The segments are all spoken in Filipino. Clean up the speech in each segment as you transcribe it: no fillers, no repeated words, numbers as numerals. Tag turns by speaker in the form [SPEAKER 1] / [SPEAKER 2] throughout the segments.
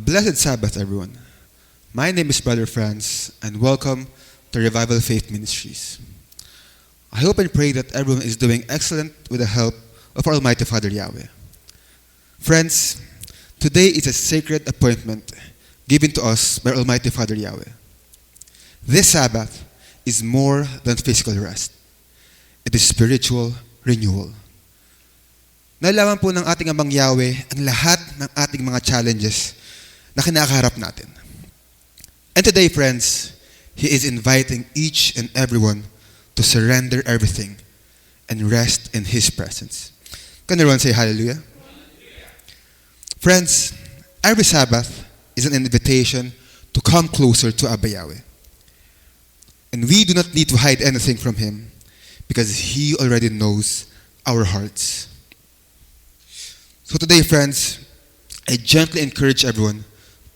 [SPEAKER 1] Blessed Sabbath, everyone. My name is Brother Franz, and welcome to Revival Faith Ministries. I hope and pray that everyone is doing excellent with the help of our Almighty Father Yahweh. Friends, today is a sacred appointment given to us by Almighty Father Yahweh. This Sabbath is more than physical rest. It is spiritual renewal. Nalaman po ng ating Amang Yahweh ang lahat ng ating mga challenges na kinakaharap natin. And today, friends, He is inviting each and everyone to surrender everything and rest in His presence. Can everyone say hallelujah? Friends, every Sabbath is an invitation to come closer to Abba Yahweh. And we do not need to hide anything from Him because He already knows our hearts. So today, friends, I gently encourage everyone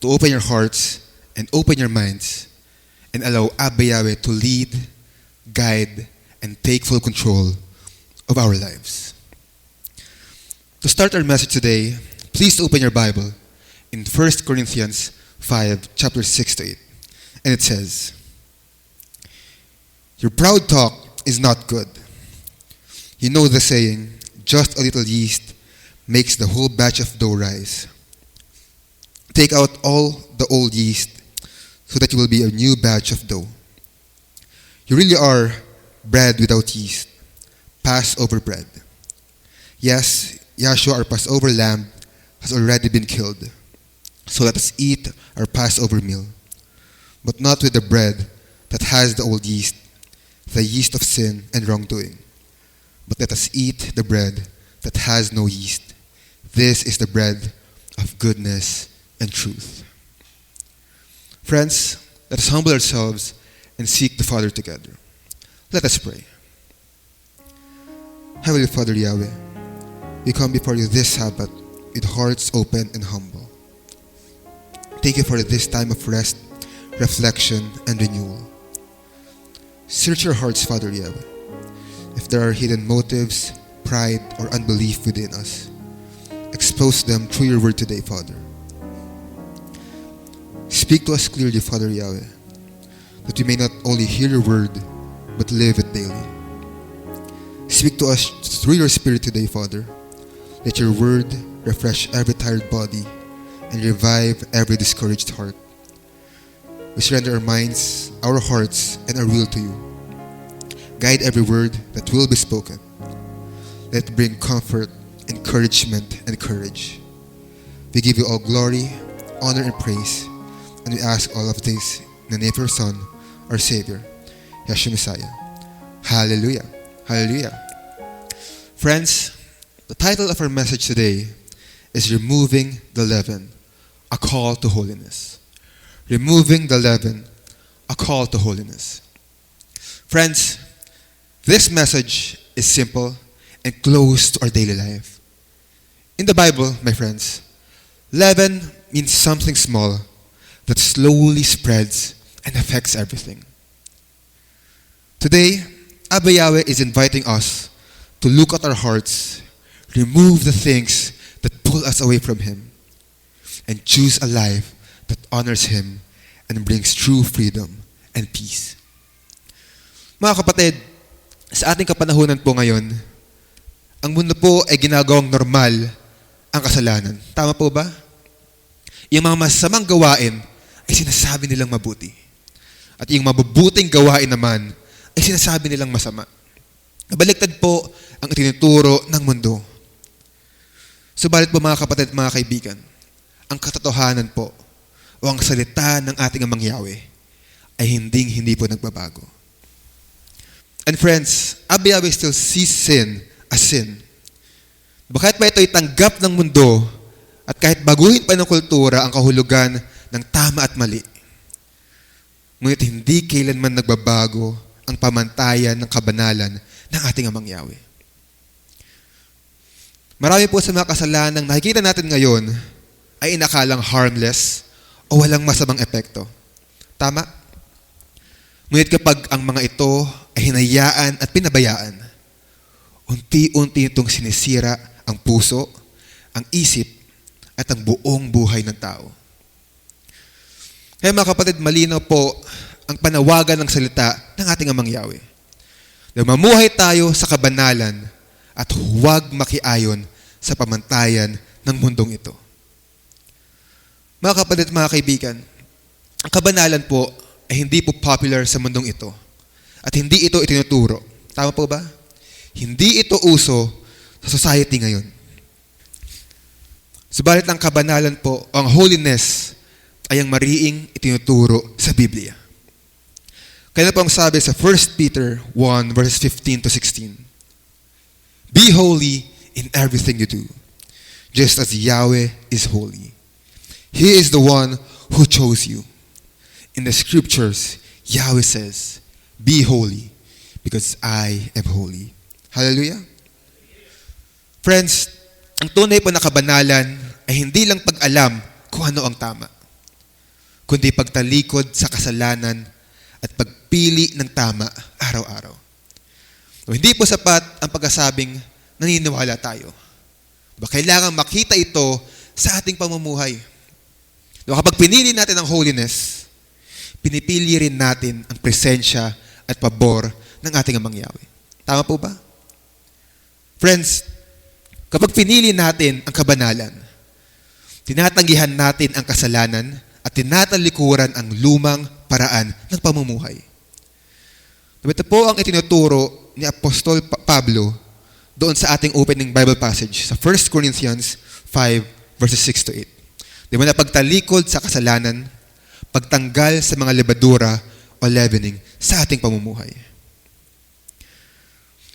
[SPEAKER 1] to open your hearts and open your minds and allow Abba Yahweh to lead, guide, and take full control of our lives. To start our message today, please open your Bible in 1 Corinthians 5, chapter 6 to 8. And it says, "Your proud talk is not good. You know the saying, just a little yeast makes the whole batch of dough rise. Take out all the old yeast so that you will be a new batch of dough. You really are bread without yeast, Passover bread. Yes, Yahshua, our Passover lamb, has already been killed. So let us eat our Passover meal, but not with the bread that has the old yeast, the yeast of sin and wrongdoing. But let us eat the bread that has no yeast. This is the bread of goodness and truth." Friends, let us humble ourselves and seek the Father together. Let us pray. Heavenly Father Yahweh, we come before you this Sabbath with hearts open and humble. Thank you for this time of rest, reflection, and renewal. Search our hearts, Father Yahweh. If there are hidden motives, pride, or unbelief within us, expose them through your word today, Father. Speak to us clearly, Father Yahweh, that we may not only hear your word, but live it daily. Speak to us through your Spirit today, Father. Let your word refresh every tired body and revive every discouraged heart. We surrender our minds, our hearts, and our will to you. Guide every word that will be spoken. Let it bring comfort, encouragement, and courage. We give you all glory, honor, and praise, and we ask all of this in the name of your Son, our Savior, Yeshua Messiah. Hallelujah. Hallelujah. Friends, the title of our message today is Removing the Leaven, a Call to Holiness. Removing the Leaven, a Call to Holiness. Friends, this message is simple and close to our daily life. In the Bible, my friends, leaven means something small that slowly spreads and affects everything. Today, Abba Yahweh is inviting us to look at our hearts, remove the things that pull us away from Him, and choose a life that honors Him and brings true freedom and peace. Mga kapatid, sa ating kapanahunan po ngayon, ang mundo po ay ginagawang normal ang kasalanan. Tama po ba? Yung mga masamang gawain ay sinasabi nilang mabuti. At yung mabubuting gawain naman ay sinasabi nilang masama. Baliktad po ang itinuturo ng mundo. Subalit po mga kapatid at mga kaibigan, ang katotohanan po o ang salita ng ating Amang Yahweh ay hindi po nagbabago. And friends, Abba Yahweh still sees sin as sin. Bakit ba ito itanggap ng mundo at kahit baguhin pa ng kultura ang kahulugan ng tama at mali? Ngunit hindi kailanman nagbabago ang pamantayan ng kabanalan ng ating Amang Yahweh. Marami po sa mga kasalanang nakikita natin ngayon ay inakalang harmless o walang masamang epekto. Tama? Ngunit kapag ang mga ito ay hinayaan at pinabayaan, unti-unti itong sinisira ang puso, ang isip, at ang buong buhay ng tao. Kaya mga kapatid, malinaw po ang panawagan ng salita ng ating Amang Yahweh. Na mamuhay tayo sa kabanalan at huwag makiayon sa pamantayan ng mundong ito. Mga kapatid, mga kaibigan, ang kabanalan po ay hindi po popular sa mundong ito at hindi ito itinuturo. Tama po ba? Hindi ito uso sa society ngayon. Subalit ang kabanalan po, ang holiness, ay ang mariing itinuturo sa Biblia. Kaya na po ang sabi sa 1 Peter 1 verses 15 to 16. Be holy in everything you do, just as Yahweh is holy. He is the one who chose you. In the scriptures, Yahweh says, be holy, because I am holy. Hallelujah? Friends, ang tunay po na kabanalan ay hindi lang pag-alam kung ano ang tama, kundi pagtalikod sa kasalanan at pagpili ng tama araw-araw. So, hindi po sapat ang pagkasabing naniniwala tayo. Kailangan makita ito sa ating pamumuhay. So, kapag pinili natin ang holiness, pinipili rin natin ang presensya at pabor ng ating Amang Yahweh. Tama po ba? Friends, kapag pinili natin ang kabanalan, tinatanggihan natin ang kasalanan at tinatalikuran ang lumang paraan ng pamumuhay. Ito po ang itinuturo ni Apostol Pablo doon sa ating opening Bible passage sa 1 Corinthians 5 verses 6 to 8. Di ba na pagtalikod sa kasalanan, pagtanggal sa mga lebadura o leavening sa ating pamumuhay.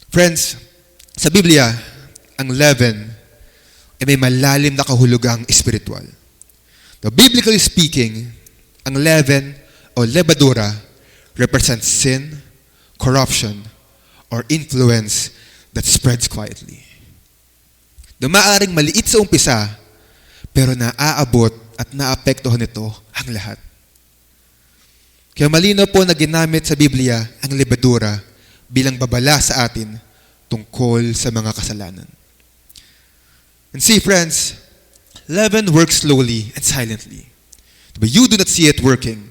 [SPEAKER 1] Friends, sa Biblia, ang leaven ay may malalim na kahulugang espiritual. Now, biblically speaking, ang leaven o lebadura represents sin, corruption, or influence that spreads quietly. Na maaaring maliit sa umpisa, pero naaabot at naapektuhan nito ang lahat. Kaya malinaw po na ginamit sa Biblia ang lebadura bilang babala sa atin tungkol sa mga kasalanan. And see, friends, leaven works slowly and silently. But you do not see it working,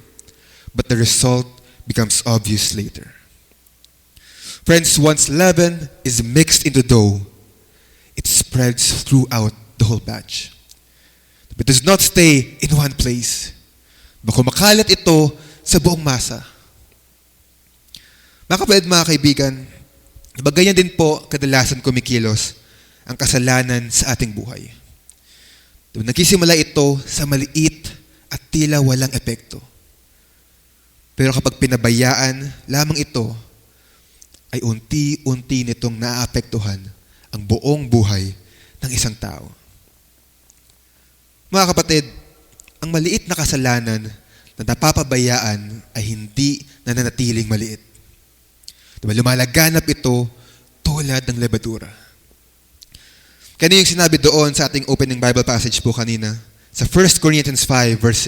[SPEAKER 1] but the result becomes obvious later. Friends, once leaven is mixed into dough, it spreads throughout the whole batch. But does not stay in one place. But kumakalat ito sa buong masa. Mga kapatid, mga kaibigan, ganyan din po kadalasan kumikilos ang kasalanan sa ating buhay. Nagsisimula ito sa maliit at tila walang epekto. Pero kapag pinabayaan lamang ito, ay unti-unti nitong naaapektuhan ang buong buhay ng isang tao. Mga kapatid, ang maliit na kasalanan na napapabayaan ay hindi nananatiling maliit. Lumalaganap ito tulad ng lebadura. Kaya yung sinabi doon sa ating opening Bible passage po kanina, sa 1 Corinthians 5 verse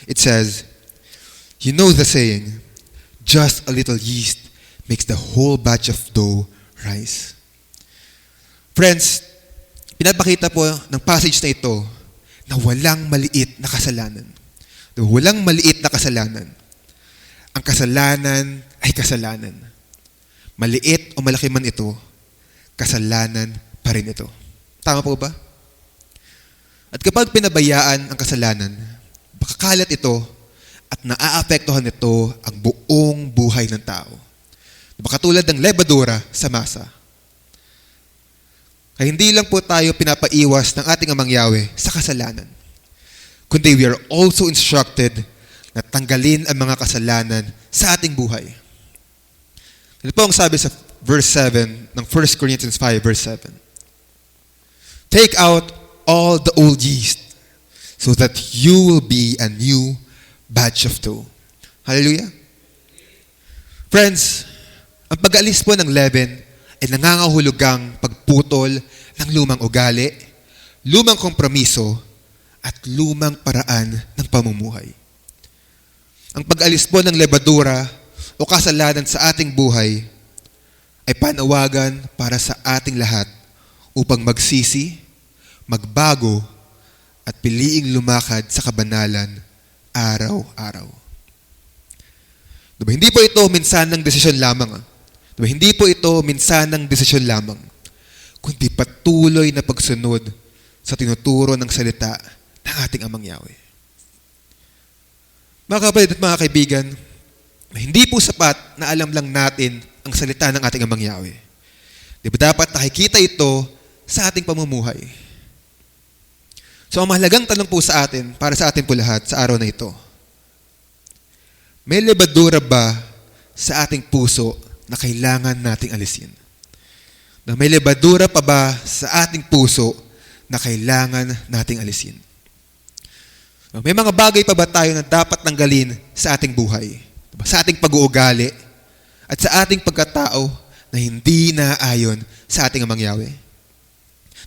[SPEAKER 1] 6, it says, you know the saying, just a little yeast makes the whole batch of dough rise. Friends, pinapakita po ng passage na ito na walang maliit na kasalanan. Walang maliit na kasalanan. Ang kasalanan ay kasalanan. Maliit o malaki man ito, kasalanan pa rin ito. Tama po ba? At kapag pinabayaan ang kasalanan, makakalat ito at naaapektuhan nito ang buong buhay ng tao. Katulad ng lebadura sa masa. Kaya hindi lang po tayo pinapaiwas ng ating Amang Yahweh sa kasalanan, kundi we are also instructed na tanggalin ang mga kasalanan sa ating buhay. Ito po ang sabi sa verse 7 ng 1 Corinthians 5 verse 7. Take out all the old yeast so that you will be a new batch of dough. Hallelujah? Friends, ang pag-alis po ng leaven ay nangangahulugang pagputol ng lumang ugali, lumang kompromiso, at lumang paraan ng pamumuhay. Ang pag-alis po ng lebadura o kasalanan sa ating buhay ay panawagan para sa ating lahat upang magsisi, magbago, at piliing lumakad sa kabanalan araw-araw. Diba? Hindi po ito minsan ng desisyon lamang. Diba? Hindi po ito minsan ng desisyon lamang, kundi patuloy na pagsunod sa tinuturo ng salita ng ating Amang Yahweh. Mga kapatid at mga kaibigan, hindi po sapat na alam lang natin ang salita ng ating Amang Yahweh. Diba dapat nakikita ito sa ating pamumuhay? So ang mahalagang tanong po sa atin, para sa atin po lahat sa araw na ito, may lebadura ba sa ating puso na kailangan nating alisin? Na may lebadura pa ba sa ating puso na kailangan nating alisin? May mga bagay pa ba tayo na dapat tanggalin sa ating buhay? Sa ating pag-uugali at sa ating pagkatao na hindi naaayon sa ating Amang Yahweh?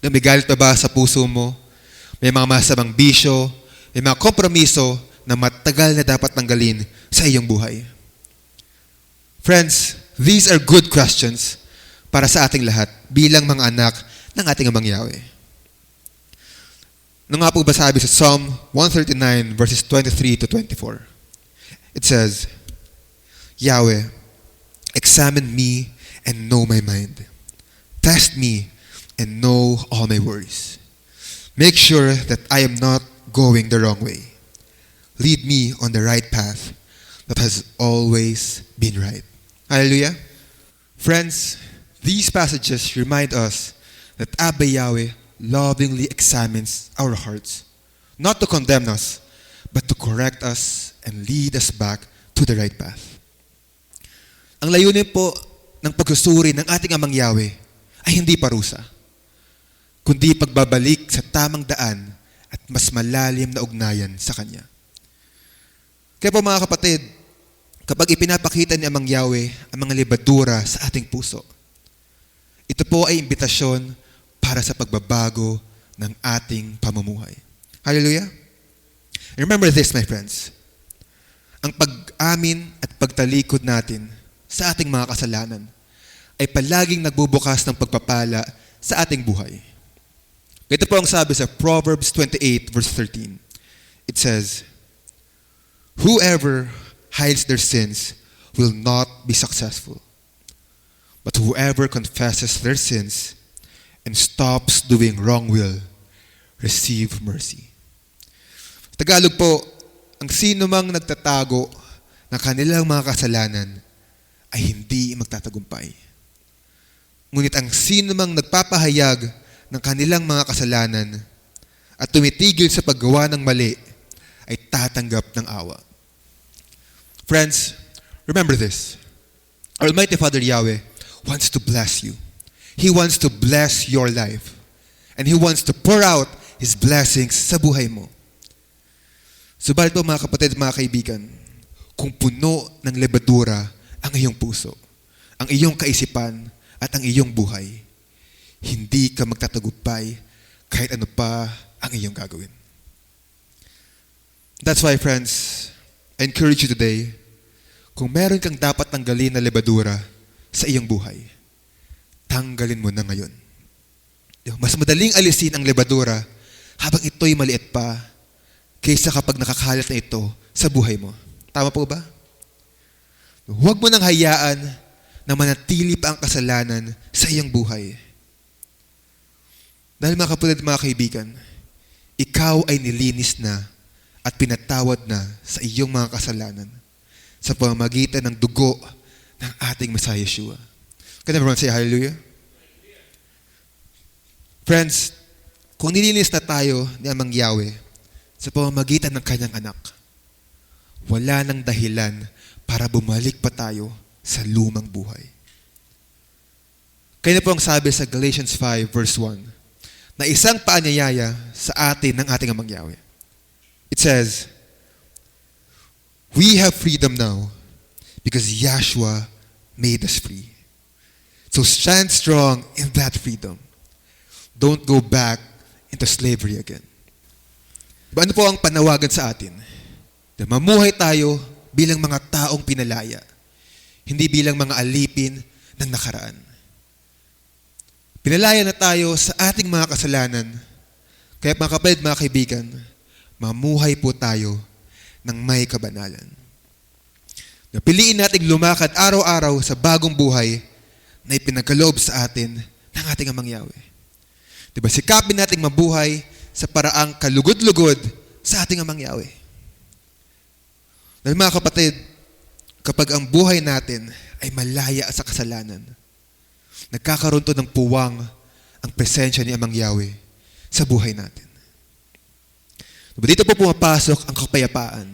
[SPEAKER 1] Na may galit pa ba sa puso mo? May mga masamang bisyo, may mga kompromiso na matagal na dapat tanggalin sa iyong buhay? Friends, these are good questions para sa ating lahat bilang mga anak ng ating Amang Yahweh. Nung nga po ba sabi sa Psalm 139 verses 23 to 24, it says, Yahweh, examine me and know my mind. Test me and know all my worries. Make sure that I am not going the wrong way. Lead me on the right path that has always been right. Hallelujah. Friends, these passages remind us that Abba Yahweh lovingly examines our hearts, not to condemn us, but to correct us and lead us back to the right path. Ang layunin po ng pagsusuri ng ating Amang Yahweh ay hindi parusa, kundi pagbabalik sa tamang daan at mas malalim na ugnayan sa Kanya. Kaya po mga kapatid, kapag ipinapakita ni Amang Yahweh ang mga lebadura sa ating puso, ito po ay imbitasyon para sa pagbabago ng ating pamumuhay. Hallelujah? Remember this, my friends. Ang pag-amin at pagtalikod natin sa ating mga kasalanan ay palaging nagbubukas ng pagpapala sa ating buhay. Ito po ang sabi sa Proverbs 28 verse 13. It says, whoever hides their sins will not be successful, but whoever confesses their sins and stops doing wrong will receive mercy. Tagalog po, ang sino mang nagtatago ng kanilang mga kasalanan ay hindi magtatagumpay. Ngunit ang sino mang nagpapahayag ng kanilang mga kasalanan at tumitigil sa paggawa ng mali ay tatanggap ng awa. Friends, remember this. Almighty Father Yahweh wants to bless you. He wants to bless your life. And He wants to pour out His blessings sa buhay mo. Subalit po mga kapatid, mga kaibigan, kung puno ng lebadura ang iyong puso, ang iyong kaisipan at ang iyong buhay, hindi ka magtatagumpay kahit ano pa ang iyong gagawin. That's why, friends, I encourage you today, kung meron kang dapat tanggalin na lebadura sa iyong buhay, tanggalin mo na ngayon. Mas madaling alisin ang lebadura habang ito'y maliit pa kaysa kapag nakakalat na ito sa buhay mo. Tama po ba? Huwag mo nang hayaan na manatili pa ang kasalanan sa iyong buhay. Dahil mga kapatid, mga kaibigan, ikaw ay nilinis na at pinatawad na sa iyong mga kasalanan sa pamamagitan ng dugo ng ating Messiah Yeshua. Can everyone say hallelujah? Friends, kung nilinis na tayo ni Amang Yahweh sa pamamagitan ng kanyang anak, wala nang dahilan para bumalik pa tayo sa lumang buhay. Kaya na po ang sabi sa Galatians 5 verse 1, na isang paanyayaya sa atin ng ating Amang Yahweh. It says, we have freedom now because Yahshua made us free. So stand strong in that freedom. Don't go back into slavery again. Ano po ang panawagan sa atin? Mamuhay tayo bilang mga taong pinalaya, hindi bilang mga alipin ng nakaraan. Pinalaya na tayo sa ating mga kasalanan. Kaya mga kapatid, mga kaibigan, mamuhay po tayo ng may kabanalan. Napiliin nating lumakad araw-araw sa bagong buhay na ipinagkaloob sa atin ng ating Amang Yahweh. Diba, sikapin nating mabuhay sa paraang kalugod-lugod sa ating Amang Yahweh. Dahil mga kapatid, kapag ang buhay natin ay malaya sa kasalanan, nagkakaroon to ng puwang ang presensya ni Amang Yahweh sa buhay natin. Diba, dito po pumapasok ang kapayapaan.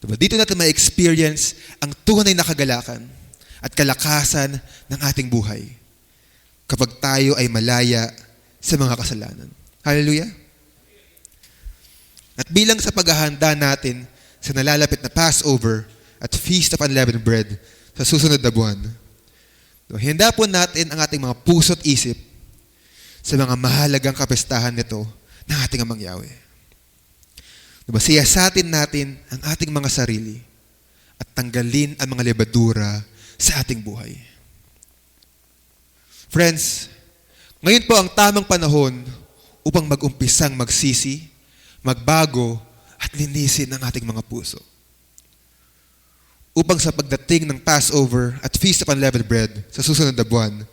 [SPEAKER 1] Diba, dito natin ma-experience ang tunay na kagalakan at kalakasan ng ating buhay kapag tayo ay malaya sa mga kasalanan. Hallelujah! At bilang sa paghahanda natin sa nalalapit na Passover at Feast of Unleavened Bread sa susunod na buwan, handa po natin ang ating mga puso at isip sa mga mahalagang kapestahan nito ng ating Amang Yahweh. Siyasatin natin ang ating mga sarili at tanggalin ang mga lebadura sa ating buhay. Friends, ngayon po ang tamang panahon upang mag-umpisang magsisi, magbago, at linisin ang ating mga puso. Upang sa pagdating ng Passover at Feast of Unleavened Bread sa susunod na buwan,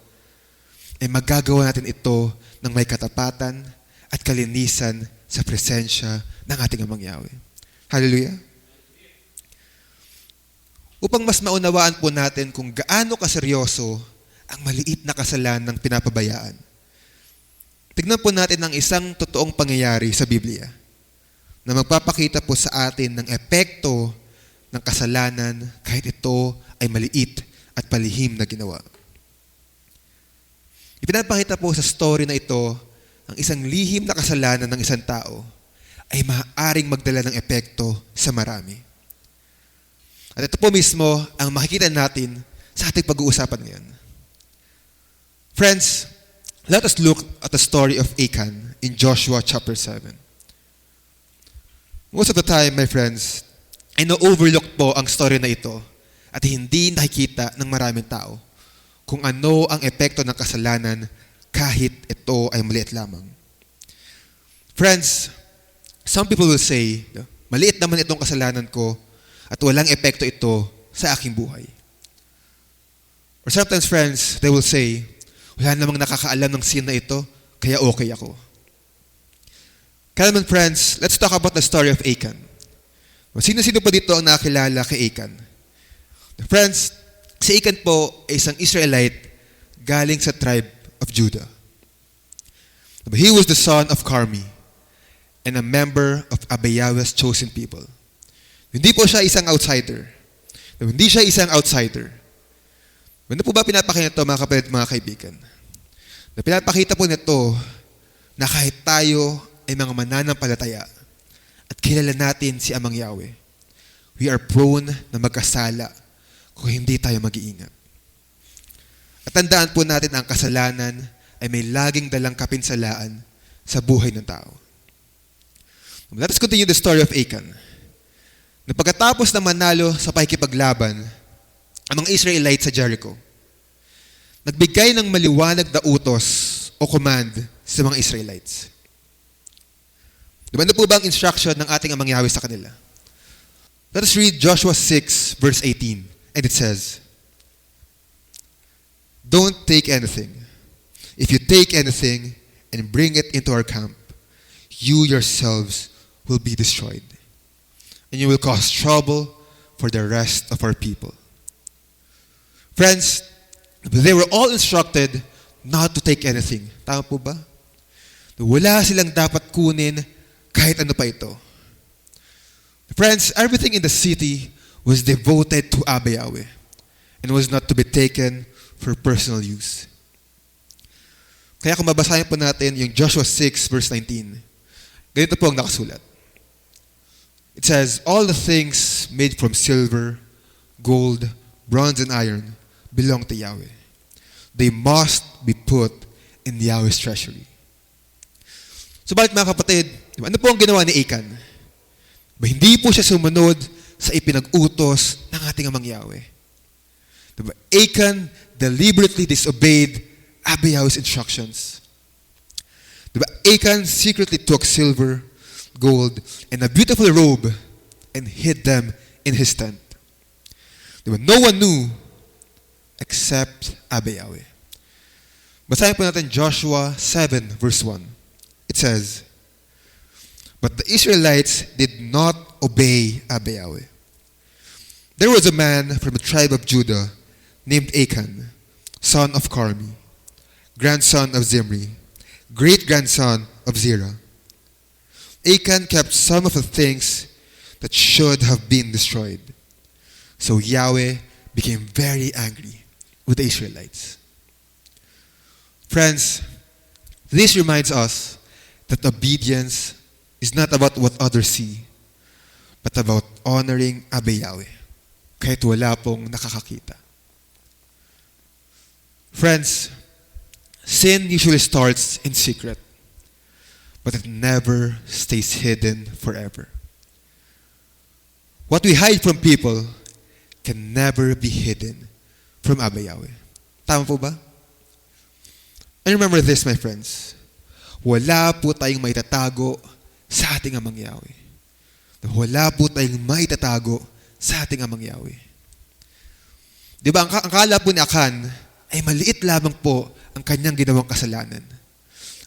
[SPEAKER 1] ay magagawa natin ito ng may katapatan at kalinisan sa presensya ng ating Amang Yahweh. Hallelujah! Upang mas maunawaan po natin kung gaano kaseryoso ang maliit na kasalanan ng pinapabayaan, tignan po natin ang isang totoong pangyayari sa Biblia na magpapakita po sa atin ng epekto ng kasalanan kahit ito ay maliit at palihim na ginawa. Ipinapakita po sa story na ito ang isang lihim na kasalanan ng isang tao ay maaaring magdala ng epekto sa marami. At ito po mismo ang makikita natin sa ating pag-uusapan ngayon. Friends, let us look at the story of Achan in Joshua chapter 7. Most of the time, my friends, ay na-overlook po ang story na ito at hindi nakikita ng maraming tao kung ano ang epekto ng kasalanan kahit ito ay maliit lamang. Friends, some people will say, maliit naman itong kasalanan ko at walang epekto ito sa aking buhay. Or sometimes, friends, they will say, wala namang nakakaalam ng sin na ito, kaya okay ako. Kaya naman, friends, let's talk about the story of Achan. Sino-sino pa dito ang nakakilala kay Achan? Friends, si Achan po ay isang Israelite galing sa tribe of Judah. He was the son of Carmi and a member of Abiyahu's chosen people. Hindi po siya isang outsider. Hindi siya isang outsider. Ano po ba pinapakita nito, mga kapatid, mga kaibigan? Na pinapakita po nito na kahit tayo ay mga mananampalataya at kilala natin si Amang Yahweh, we are prone na magkasala kung hindi tayo mag-iingat. At tandaan po natin ang kasalanan ay may laging dalang kapinsalaan sa buhay ng tao. Let us continue the story of Achan. Na pagkatapos na manalo sa pakikipaglaban ang mga Israelites sa Jericho, nagbigay ng maliwanag na utos o command sa mga Israelites. Diba, ano po ba ang instruction ng ating Amang Yahweh sa kanila? Let us read Joshua 6 verse 18. And it says, "Don't take anything. If you take anything and bring it into our camp, you yourselves will be destroyed. And you will cause trouble for the rest of our people." Friends, they were all instructed not to take anything. Tama po ba? Wala silang dapat kunin kahit ano pa ito. Friends, everything in the city was devoted to Abba Yahweh and was not to be taken for personal use. Kaya kung mabasahin po natin yung Joshua 6 verse 19, ganito po ang nakasulat. It says, "All the things made from silver, gold, bronze, and iron belong to Yahweh. They must be put in Yahweh's treasury." So bakit, mga kapatid, ano po ang ginawa ni Achan? Hindi po siya sumunod sa ipinag-utos ng ating Amang Yahweh. Achan deliberately disobeyed Abba Yahweh's instructions. Achan secretly took silver, gold, and a beautiful robe and hid them in his tent. Diba? No one knew except Abba Yahweh. Basahin po natin Joshua 7 verse 1. It says, "But the Israelites did not obey Abba Yahweh. There was a man from the tribe of Judah named Achan, son of Carmi, grandson of Zimri, great-grandson of Zerah. Achan kept some of the things that should have been destroyed. So Yahweh became very angry with the Israelites." Friends, this reminds us that obedience is not about what others see, but about honoring Abba Yahweh, kahit wala pong nakakakita. Friends, sin usually starts in secret, but it never stays hidden forever. What we hide from people can never be hidden from Abba Yahweh. Tama po ba? And remember this, my friends. Wala po tayong maitatago sa ating Amang Yahweh. Wala po tayong maitatago sa ating Amang Yahweh. Di ba, ang akala po ni Achan ay maliit lamang po ang kanyang ginawang kasalanan.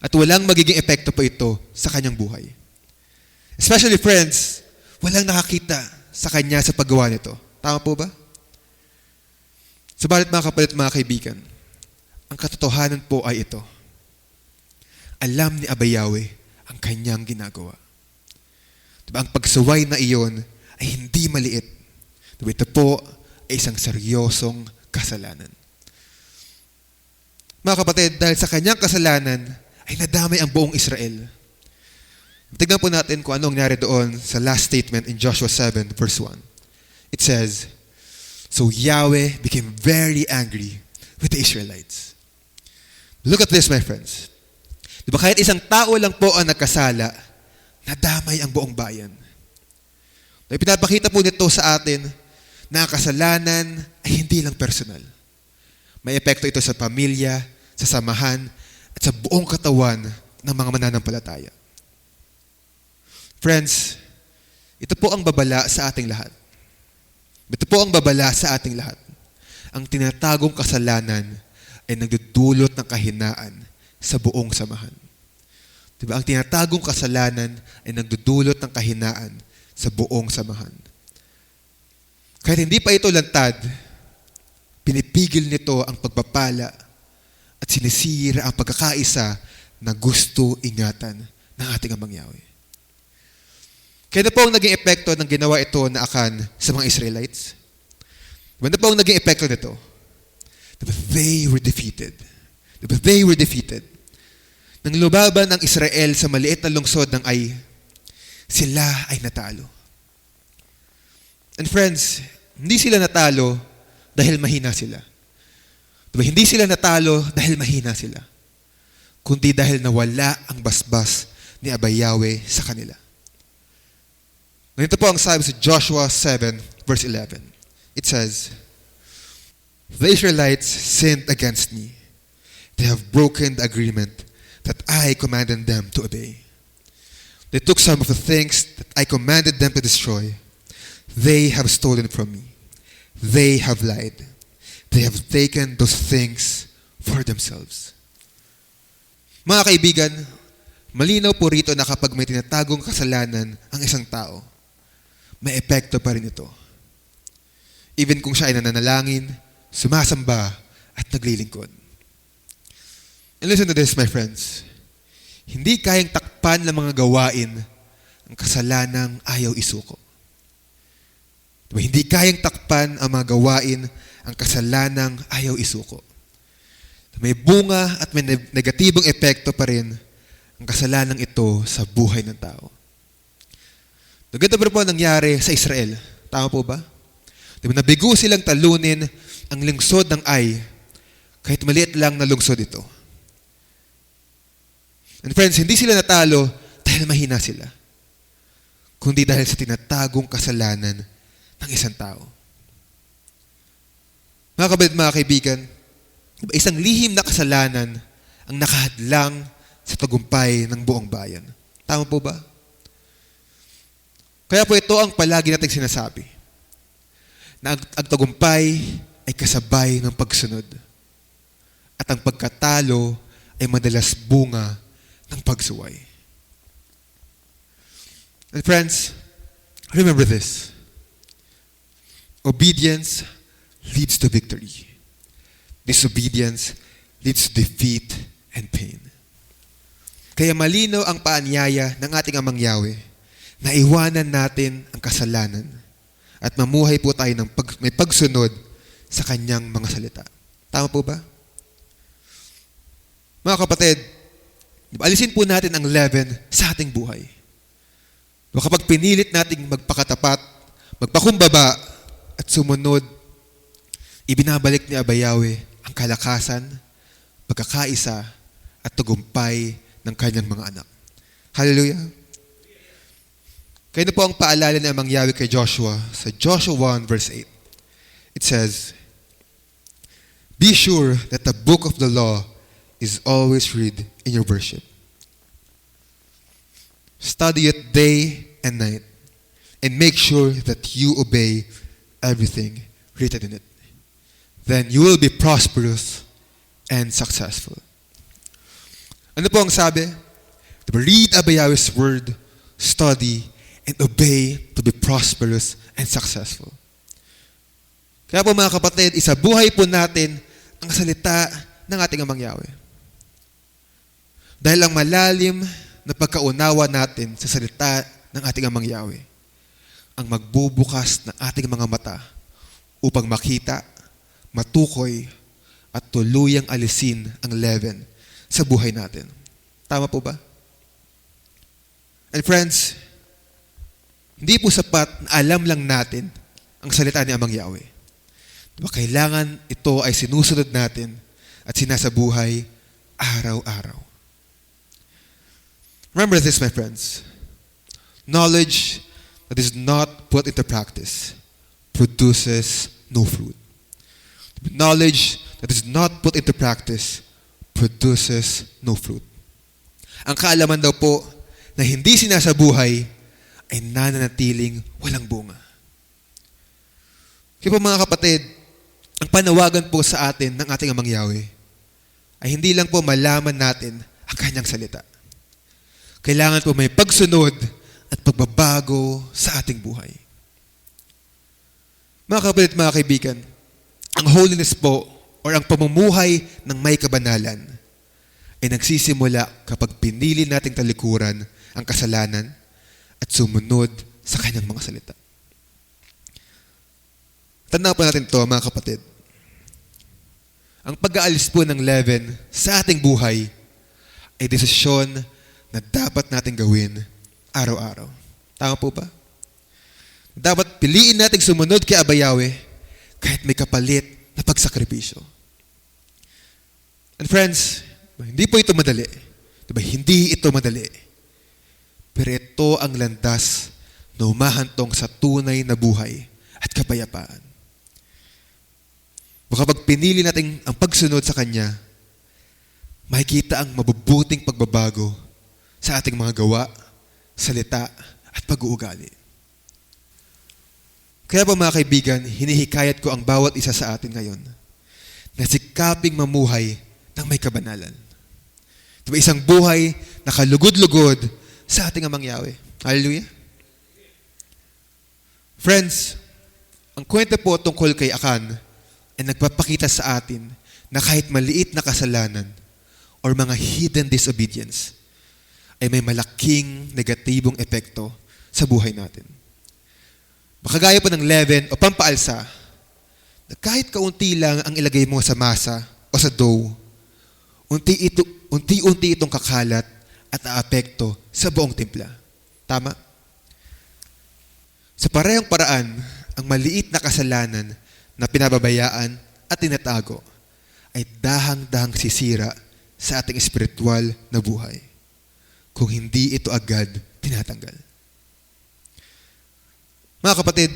[SPEAKER 1] At walang magiging epekto po ito sa kanyang buhay. Especially, friends, walang nakakita sa kanya sa paggawa nito. Tama po ba? Subalit mga kapalit, mga kaibigan, ang katotohanan po ay ito. Alam ni Abba Yahweh ang kanyang ginagawa. Diba, ang pagsuway na iyon ay hindi maliit. Diba, ito po ay isang seryosong kasalanan. Mga kapatid, dahil sa kanyang kasalanan, ay nadamay ang buong Israel. Tignan po natin kung anong nangyari doon sa last statement in Joshua 7 verse 1. It says, "So Yahweh became very angry with the Israelites." Look at this, my friends. Diba, kahit isang tao lang po ang nagkasala, nadamay ang buong bayan. Pinapakita po nito sa atin na ang kasalanan ay hindi lang personal. May epekto ito sa pamilya, sa samahan, at sa buong katawan ng mga mananampalataya. Friends, ito po ang babala sa ating lahat. Ito po ang babala sa ating lahat. Ang tinatagong kasalanan ay nagdudulot ng kahinaan sa buong samahan. Diba? Ang tinatagong kasalanan ay nagdudulot ng kahinaan sa buong samahan. Kahit hindi pa ito lantad, pinipigil nito ang pagpapala at sinisira ang pagkakaisa na gusto ingatan ng ating Amang Yahweh. Kaya na po ang naging epekto ng ginawa ito na Achan sa mga Israelites? Ano po ang naging epekto nito? They were defeated. They were defeated. Nang lumaban ang Israel sa maliit na lungsod ng Ai, sila ay natalo. And friends, hindi sila natalo dahil mahina sila. Hindi sila natalo dahil mahina sila, kundi dahil nawala ang basbas ni Abba Yahweh sa kanila. Ganito po ang sabi sa Joshua 7 verse 11. It says, "The Israelites sinned against me. They have broken the agreement that I commanded them to obey. They took some of the things that I commanded them to destroy. They have stolen from me. They have lied. They have taken those things for themselves." Mga kaibigan, malinaw po rito na kapag may tinatagong kasalanan ang isang tao, may epekto pa rin ito. Even kung siya ay nananalangin, sumasamba, at naglilingkod. And listen to this, my friends. Hindi kayang takpan ng mga gawain ang kasalanang ayaw isuko. Diba? Hindi kayang takpan ang mga gawain ang kasalanang ayaw isuko. May bunga at may negatibong epekto pa rin ang kasalanang ito sa buhay ng tao. Ganito pa rin po nangyari sa Israel. Tama po ba? Diba, nabigo silang talunin ang lungsod ng Ai, kahit maliit lang na lungsod ito. And friends, hindi sila natalo dahil mahina sila, kundi dahil sa tinatagong kasalanan ng isang tao. Mga kapatid, mga kaibigan, isang lihim na kasalanan ang nakahadlang sa tagumpay ng buong bayan. Tama po ba? Kaya po ito ang palagi nating sinasabi, na ang tagumpay ay kasabay ng pagsunod. At ang pagkatalo ay madalas bunga ng pagsuway. And friends, remember this. Obedience leads to victory. Disobedience leads to defeat and pain. Kaya malinaw ang paanyaya ng ating Amang Yahweh na iwanan natin ang kasalanan at mamuhay po tayo ng may pagsunod sa kanyang mga salita. Tama po ba? Mga kapatid, alisin po natin ang leaven sa ating buhay. Kapag pinilit nating magpakatapat, magpakumbaba, at sumunod, ibinabalik ni Aba Yahweh ang kalakasan, pagkakaisa, at tagumpay ng kanyang mga anak. Hallelujah! Kaya na po ang paalala ni Amang Yahweh kay Joshua sa Joshua 1 verse 8. It says, "Be sure that the book of the law is always read in your worship. Study it day and night, and make sure that you obey everything written in it. Then you will be prosperous and successful." Ano po ang sabi? Read Aba Yahweh's word, study, and obey to be prosperous and successful. Kaya po mga kapatid, isabuhay po natin ang salita ng ating Amang Yahweh. Dahil ang malalim na pagkaunawa natin sa salita ng ating Amang Yahweh ang magbubukas ng ating mga mata upang makita, matukoy, at tuluyang alisin ang leaven sa buhay natin. Tama po ba? And friends, hindi po sapat na alam lang natin ang salita ni Amang Yahweh. Diba, kailangan ito ay sinusunod natin at sinasabuhay araw-araw. Remember this, my friends. Knowledge that is not put into practice produces no fruit. Knowledge that is not put into practice produces no fruit. Ang kaalaman daw po na hindi sinasabuhay ay nananatiling walang bunga. Kaya po mga kapatid, ang panawagan po sa atin ng ating Amang Yahweh ay hindi lang po malaman natin ang kanyang salita. Kailangan po may pagsunod at pagbabago sa ating buhay. Mga kapatid, mga kaibigan, ang holiness po or ang pamumuhay ng may kabanalan ay nagsisimula kapag pinili nating talikuran ang kasalanan at sumunod sa kanyang mga salita. Tandaan po natin ito, mga kapatid. Ang pag-aalis po ng leaven sa ating buhay ay desisyon na dapat natin gawin araw-araw. Tama po ba? Dapat piliin natin sumunod kay Aba Yahweh kahit may kapalit na pagsakripisyo. And friends, hindi po ito madali. Diba? Hindi ito madali. Pero ito ang landas na humahantong sa tunay na buhay at kapayapaan. Kapag pinili natin ang pagsunod sa Kanya, makikita ang mabubuting pagbabago sa ating mga gawa, salita, at pag-uugali. Kaya po mga kaibigan, hinihikayat ko ang bawat isa sa atin ngayon na sikaping mamuhay ng may kabanalan. Diba, isang buhay na kalugod-lugod sa ating Amang Yahweh. Hallelujah. Friends, ang kwento po tungkol kay Akan ay nagpapakita sa atin na kahit maliit na kasalanan or mga hidden disobedience ay may malaking negatibong epekto sa buhay natin. Makagaya po ng leaven o pampaalsa na kahit kaunti lang ang ilagay mo sa masa o sa dough, unti-unti itong kakalat at aapekto sa buong timpla. Tama? Sa parehong paraan, ang maliit na kasalanan na pinababayaan at tinatago ay dahang-dahang sisira sa ating espiritual na buhay kung hindi ito agad tinatanggal. Mga kapatid,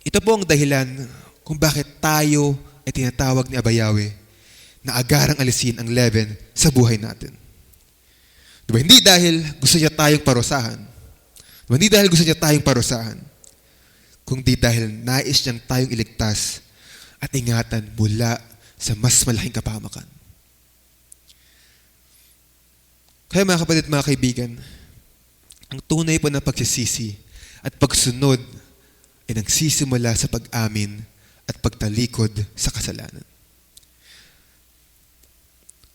[SPEAKER 1] ito po ang dahilan kung bakit tayo ay tinatawag ni Aba Yahweh na agarang alisin ang leaven sa buhay natin. Diba? Hindi dahil gusto niya tayong parusahan. Hindi dahil gusto niya tayong parusahan, kundi dahil nais niyang tayong iligtas at ingatan mula sa mas malaking kapahamakan. Kaya mga kapatid, mga kaibigan, ang tunay po na pagsisisi at pagsunod ay nagsisimula sa pag-amin at pagtalikod sa kasalanan.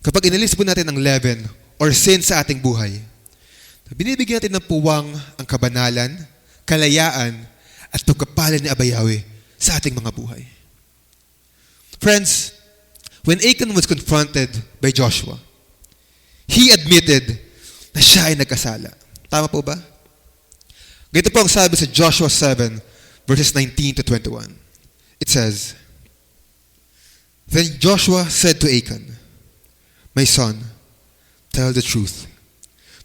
[SPEAKER 1] Kapag inalis po natin ang leaven or sin sa ating buhay, binibigyan natin ng puwang ang kabanalan, kalayaan, at pagkapalan ni Abba Yahweh sa ating mga buhay. Friends, when Achan was confronted by Joshua, he admitted na siya ay nagkasala. Tama po ba? Ganito po ang sabi sa Joshua 7, verses 19 to 21. It says, Then Joshua said to Achan, My son, tell the truth,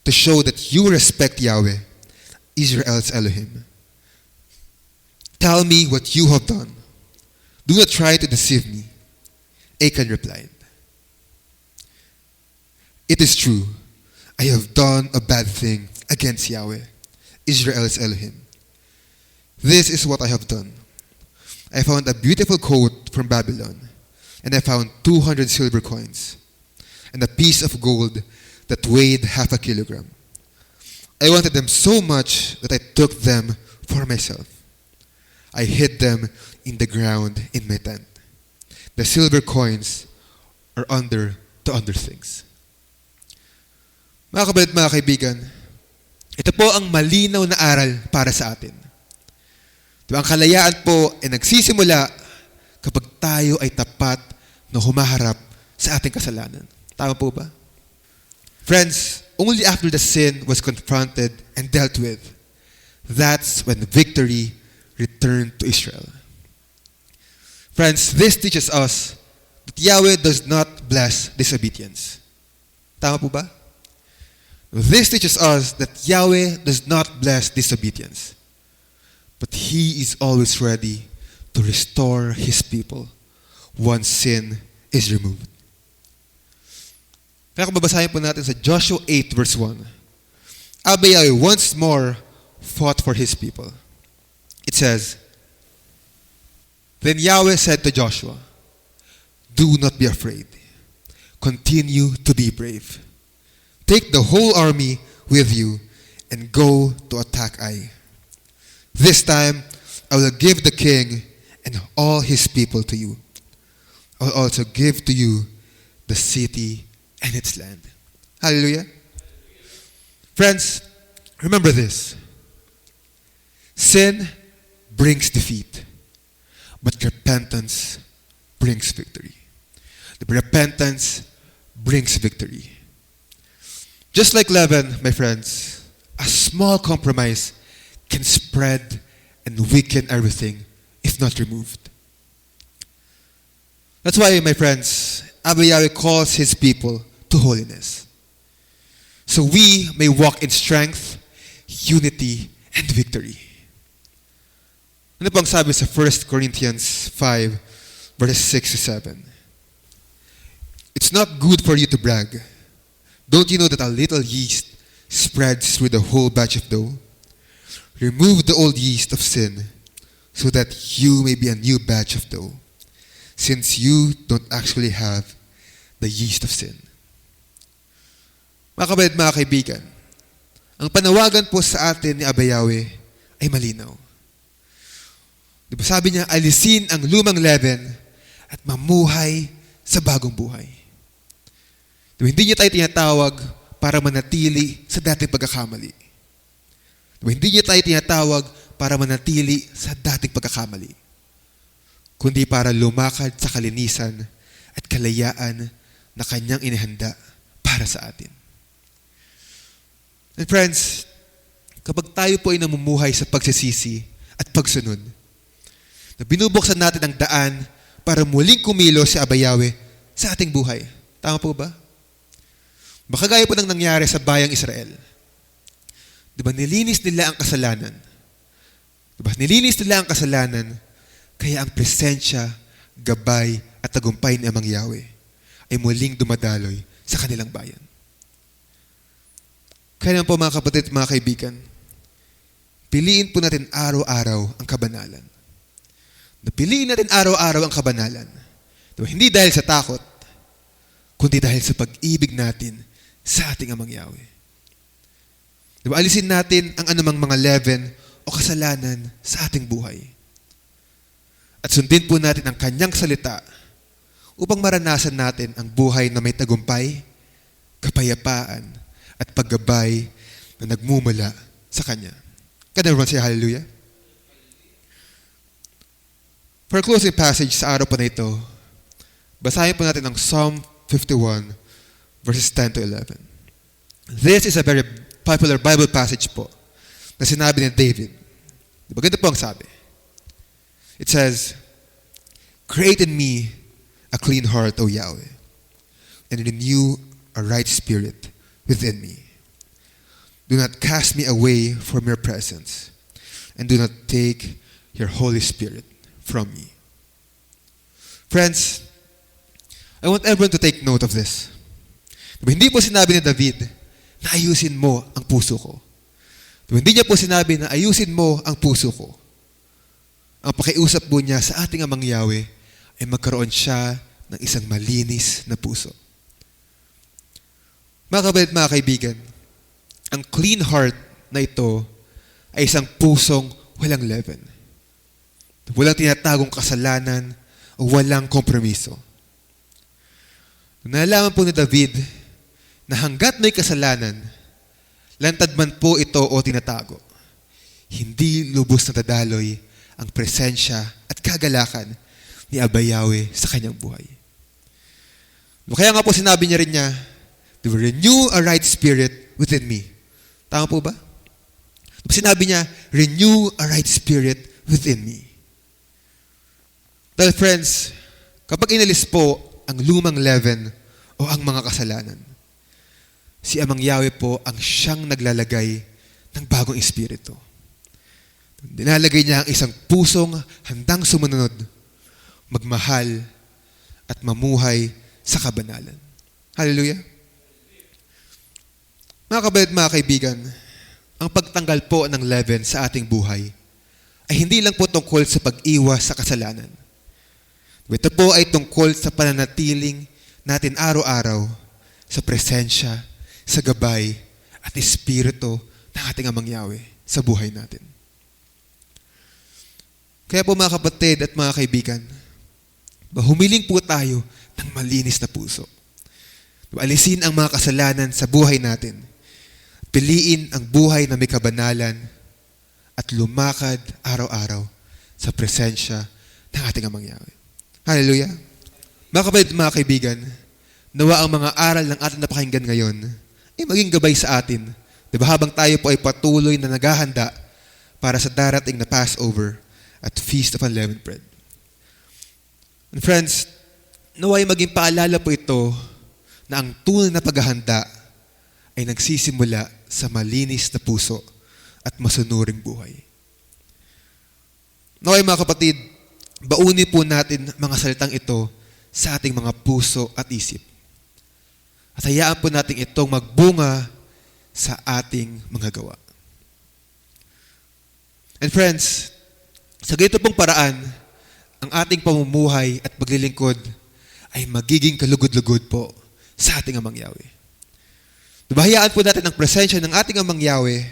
[SPEAKER 1] to show that you respect Yahweh, Israel's Elohim. Tell me what you have done. Do not try to deceive me. Achan replied, It is true, I have done a bad thing against Yahweh, Israel's Elohim. This is what I have done. I found a beautiful coat from Babylon, and I found 200 silver coins, and a piece of gold that weighed 0.5 kilogram. I wanted them so much that I took them for myself. I hid them in the ground in my tent. The silver coins are under the other things. Mga kapatid, mga kaibigan, ito po ang malinaw na aral para sa atin. Diba, ang kalayaan po ay nagsisimula kapag tayo ay tapat na humaharap sa ating kasalanan. Tama po ba? Friends, only after the sin was confronted and dealt with, that's when victory returned to Israel. Friends, this teaches us that Yahweh does not bless disobedience. Tama po ba? This teaches us that Yahweh does not bless disobedience, but He is always ready to restore His people once sin is removed. Kaya kung babasahin po natin sa Joshua 8 verse 1, Abba Yahweh once more fought for His people. It says, Then Yahweh said to Joshua, Do not be afraid. Continue to be brave. Take the whole army with you and go to attack Ai. This time, I will give the king and all his people to you. I will also give to you the city and its land. Hallelujah. Friends, remember this. Sin brings defeat, but repentance brings victory. The repentance brings victory. Just like leaven, my friends, a small compromise can spread and weaken everything if not removed. That's why, my friends, Abba Yahweh calls His people to holiness, so we may walk in strength, unity, and victory. Ano pang sabi sa 1 Corinthians 5, verses 6 to 7? It's not good for you to brag. Don't you know that a little yeast spreads through the whole batch of dough? Remove the old yeast of sin, so that you may be a new batch of dough, since you don't actually have the yeast of sin. Mga kapatid, mga kaibigan, ang panawagan po sa atin ni Abba Yahweh ay malinaw. Diba sabi niya, alisin ang lumang leaven at mamuhay sa bagong buhay. Diba, hindi niya tayo tinatawag para manatili sa dating pagkakamali. Diba, hindi niya tayo tinatawag para manatili sa dating pagkakamali, kundi para lumakad sa kalinisan at kalayaan na kanyang inihanda para sa atin. And friends, kapag tayo po ay namumuhay sa pagsisisi at pagsunod, na binubuksan natin ang daan para muling kumilos si Abba Yahweh sa ating buhay. Tama po ba? Baka gaya po nang nangyari sa bayang Israel. Diba, nilinis nila ang kasalanan. Diba, nilinis nila ang kasalanan, kaya ang presensya, gabay, at tagumpay ni Amang Yahweh ay muling dumadaloy sa kanilang bayan. Kaya naman po mga kapatid, mga kaibigan, piliin po natin araw-araw ang kabanalan. Napiliin natin araw-araw ang kabanalan. Diba? Hindi dahil sa takot, kundi dahil sa pag-ibig natin sa ating Amang Yahweh. Diba? Alisin natin ang anumang mga leaven o kasalanan sa ating buhay. At sundin po natin ang kanyang salita upang maranasan natin ang buhay na may tagumpay, kapayapaan, at paggabay na nagmumula sa Kanya. Can everyone say hallelujah? For a closing passage sa araw po na ito, basahin po natin ang Psalm 51, verses 10 to 11. This is a very popular Bible passage po na sinabi ni David. Diba? Ganito po ang sabi. It says, "Create in me a clean heart, O Yahweh, and renew a right spirit within me. Do not cast me away from your presence, and do not take your Holy Spirit from me." Friends, I want everyone to take note of this. Diba, hindi po sinabi ni David na ayusin mo ang puso ko. Diba, hindi niya po sinabi na ayusin mo ang puso ko. Ang pakiusap po niya sa ating Amang Yahweh ay magkaroon siya ng isang malinis na puso. Mga kapatid, mga kaibigan, ang clean heart na ito ay isang pusong walang leaven. Walang tinatagong kasalanan o walang kompromiso. Nalaman po ni David na hanggat may kasalanan, lantad man po ito o tinatago, hindi lubos na dadaloy ang presensya at kagalakan ni Abba Yahweh sa kanyang buhay. Kaya nga po sinabi niya rin niya, to renew a right spirit within me. Tama po ba? Sinabi niya, renew a right spirit within me. Dahil friends, kapag inalis po ang lumang leaven o ang mga kasalanan, si Amang Yahweh po ang siyang naglalagay ng bagong espiritu. Dinalagay niya ang isang pusong handang sumunod, magmahal at mamuhay sa kabanalan. Hallelujah! Mga kapatid, mga kaibigan, ang pagtanggal po ng leaven sa ating buhay ay hindi lang po tungkol sa pag-iwas sa kasalanan. Ito po ay tungkol sa pananatiling natin araw-araw sa presensya, sa gabay at espiritu ng ating Amang Yahweh sa buhay natin. Kaya po mga kapatid at mga kaibigan, humiling po tayo ng malinis na puso. Alisin ang mga kasalanan sa buhay natin. Piliin ang buhay na may kabanalan at lumakad araw-araw sa presensya ng ating Amang Yahweh. Hallelujah! Mga kapatid, mga kaibigan, nawa ang mga aral ng ating napakinggan ngayon ay maging gabay sa atin. Diba? Habang tayo po ay patuloy na naghahanda para sa darating na Passover at Feast of Unleavened Bread. And friends, naway maging paalala po ito na ang tunay na paghahanda ay nagsisimula sa malinis na puso at masunuring buhay. Naway mga kapatid, bauni po natin mga salitang ito sa ating mga puso at isip. At hayaan po natin itong magbunga sa ating mga gawa. And friends, sa ganito pong paraan, ang ating pamumuhay at paglilingkod ay magiging kalugod-lugod po sa ating Amang Yahweh. Hayaan po natin ang presensya ng ating Amang Yahweh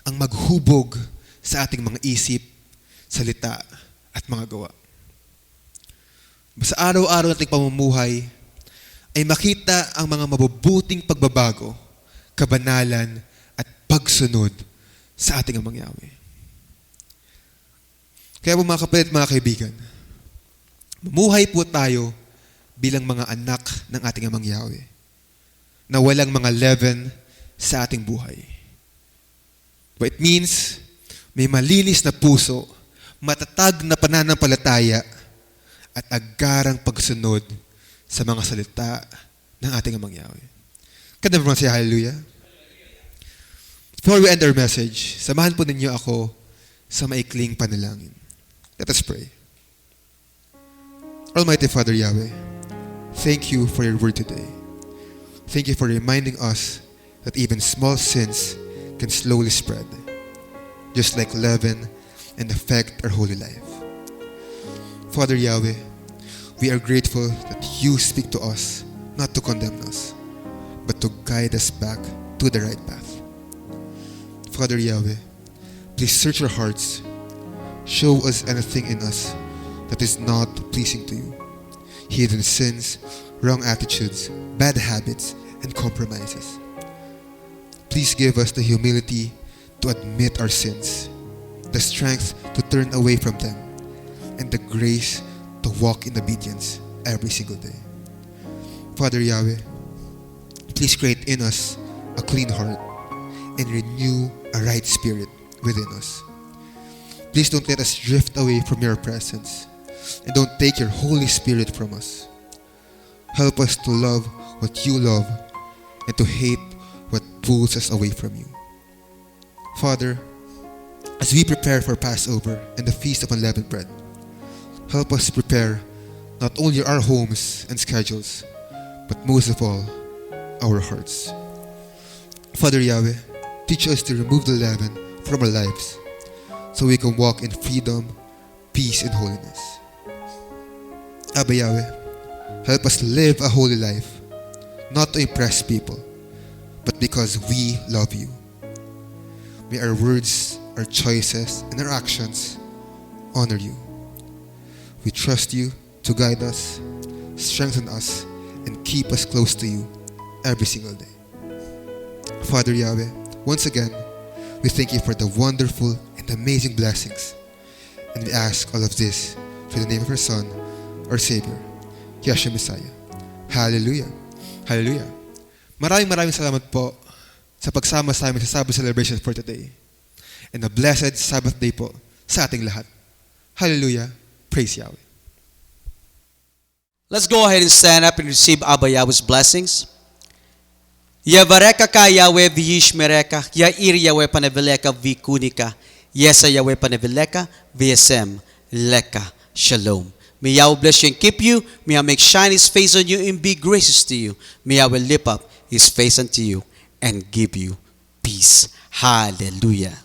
[SPEAKER 1] ang maghubog sa ating mga isip, salita, at mga gawa. Sa araw-araw nating pamumuhay ay makita ang mga mabubuting pagbabago, kabanalan, at pagsunod sa ating Amang Yahweh. Kaya po mga kapatid, mga kaibigan, mamuhay po tayo bilang mga anak ng ating Amang Yahweh na walang mga leaven sa ating buhay. But it means may malinis na puso, matatag na pananampalataya, at agarang pagsunod sa mga salita ng ating Amang Yahweh. Can everyone say hallelujah? Before we end our message, samahan po ninyo ako sa maikling panalangin. Let us pray. Almighty Father Yahweh, thank you for your word today. Thank you for reminding us that even small sins can slowly spread. just like leaven, and affect our holy life. Father Yahweh, we are grateful that you speak to us, not to condemn us, but to guide us back to the right path. Father Yahweh, please search our hearts. Show us anything in us that is not pleasing to you. Hidden sins, wrong attitudes, bad habits, and compromises. Please give us the humility to admit our sins, the strength to turn away from them, and the grace to walk in obedience every single day. Father Yahweh, please create in us a clean heart and renew a right spirit within us. Please don't let us drift away from your presence, and don't take your Holy Spirit from us. Help us to love what you love and to hate what pulls us away from you. Father, as we prepare for Passover and the Feast of Unleavened Bread, help us prepare not only our homes and schedules, but most of all, our hearts. Father Yahweh, teach us to remove the leaven from our lives so we can walk in freedom, peace, and holiness. Abba Yahweh, help us live a holy life, not to impress people, but because we love you. May our words, our choices, and our actions honor you. We trust you to guide us, strengthen us, and keep us close to you every single day. Father Yahweh, once again, we thank you for the wonderful and amazing blessings. And we ask all of this through the name of our Son, our Savior, Yeshua Messiah. Hallelujah. Hallelujah. Maraming salamat po sa pagsama sa amin sa Sabbath celebration for today. And a blessed Sabbath day po sa ating lahat. Hallelujah. Praise Yahweh.
[SPEAKER 2] Let's go ahead and stand up and receive Abba Yahweh's blessings. Yavareka ka Yahweh v'yishmereka, Yair Yahweh paneveleka v'kunika, Yesa Yahweh paneveleka v'yesem leka. Shalom. May Yahweh bless you and keep you. May Yahweh make shine His face on you and be gracious to you. May Yahweh lift up His face unto you and give you peace. Hallelujah.